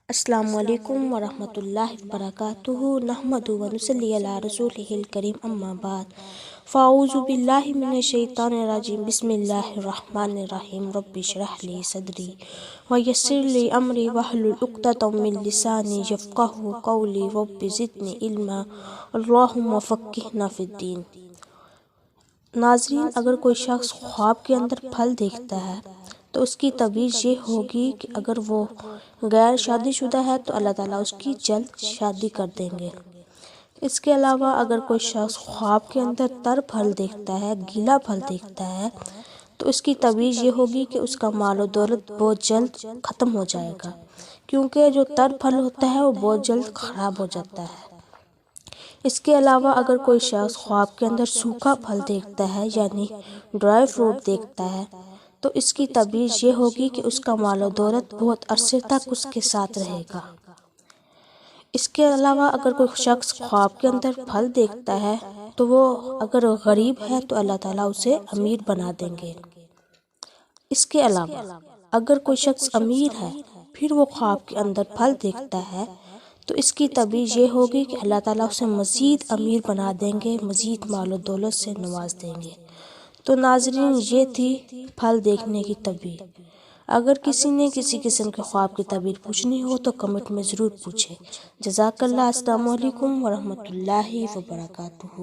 السلام علیکم ورحمۃ اللہ وبرکاتہ۔ نحمدہ و نصلی علی رسولہ الکریم، اما بعد، فاعوذ باللہ من الشیطان الرجیم، بسم اللہ الرحمن الرحیم۔ رب اشرح لی صدری ویسر لی امری واحلل عقدۃ من لسانی یفقہوا قولی، رب زدنی علما، اللہم فقہنا فی الدین۔ ناظرین، اگر کوئی شخص خواب کے اندر پھل دیکھتا ہے تو اس کی تعبیر یہ ہوگی کہ اگر وہ غیر شادی شدہ ہے تو اللہ تعالیٰ اس کی جلد شادی کر دیں گے۔ اس کے علاوہ اگر کوئی شخص خواب کے اندر تر پھل دیکھتا ہے، گیلا پھل دیکھتا ہے، تو اس کی تعبیر یہ ہوگی کہ اس کا مال و دولت بہت جلد ختم ہو جائے گا، کیونکہ جو تر پھل ہوتا ہے وہ بہت جلد خراب ہو جاتا ہے۔ اس کے علاوہ اگر کوئی شخص خواب کے اندر سوکھا پھل دیکھتا ہے یعنی ڈرائی فروٹ دیکھتا ہے تو اس کی تعبیر یہ ہوگی کہ اس کا مال و دولت بہت عرصے تک اس کے ساتھ رہے گا۔ اس کے علاوہ اگر کوئی شخص خواب کے اندر پھل دیکھتا ہے تو وہ اگر غریب ہے تو اللہ تعالیٰ اسے امیر بنا دیں گے۔ اس کے علاوہ اگر کوئی شخص امیر ہے پھر وہ خواب کے اندر پھل دیکھتا ہے تو اس کی تعبیر یہ ہوگی کہ اللہ تعالیٰ اسے مزید امیر بنا دیں گے، مزید مال و دولت سے نواز دیں گے۔ تو ناظرین، یہ تھی پھل دیکھنے کی تعبیر۔ اگر کسی نے کسی قسم کے خواب کی تعبیر پوچھنی ہو تو کمنٹ میں ضرور پوچھیں۔ جزاک اللہ۔ السلام علیکم ورحمۃ اللہ وبرکاتہ۔